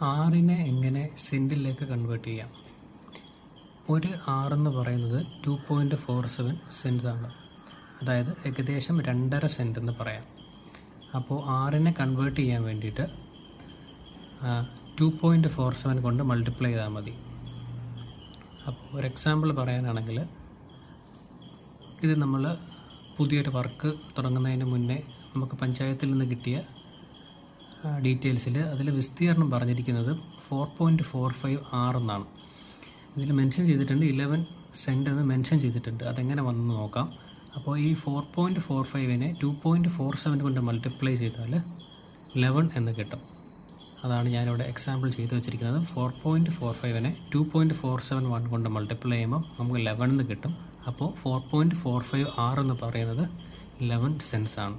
ആറിനെ എങ്ങനെ സെൻറ്റിലേക്ക് കൺവേർട്ട് ചെയ്യാം? ഒരു ആറെന്ന് പറയുന്നത് 2.47 സെൻറ്റ് ആണ്. അതായത് ഏകദേശം 2.5 സെൻറ്റ് എന്ന് പറയാം. അപ്പോൾ ആറിനെ കൺവേർട്ട് ചെയ്യാൻ വേണ്ടിയിട്ട് 2.47 കൊണ്ട് മൾട്ടിപ്ലൈ ചെയ്താൽ മതി. അപ്പോൾ ഒരു എക്സാമ്പിൾ പറയാനാണെങ്കിൽ, ഇത് നമ്മൾ പുതിയൊരു വർക്ക് തുടങ്ങുന്നതിന് മുന്നേ നമുക്ക് പഞ്ചായത്തിൽ നിന്ന് കിട്ടിയ ഡീറ്റെയിൽസിൽ അതിൽ വിസ്തീർണം പറഞ്ഞിരിക്കുന്നത് 4.45 ആർ എന്നാണ്. ഇതിൽ മെൻഷൻ ചെയ്തിട്ടുണ്ട് 11 സെൻറ്റ് എന്ന് മെൻഷൻ ചെയ്തിട്ടുണ്ട്. അതെങ്ങനെ വന്നെന്ന് നോക്കാം. അപ്പോൾ ഈ 4.45നെ 2.47 കൊണ്ട് മൾട്ടിപ്ലൈ ചെയ്താൽ 11 എന്ന് കിട്ടും. അതാണ് ഞാനിവിടെ എക്സാമ്പിൾ ചെയ്ത് വെച്ചിരിക്കുന്നത്. 4.45നെ 2.471 കൊണ്ട് മൾട്ടിപ്ലൈ ചെയ്യുമ്പോൾ നമുക്ക് 11 എന്ന് കിട്ടും. അപ്പോൾ 4.45 ആർ എന്ന് പറയുന്നത് 11 സെൻറ്റ്സ് ആണ്.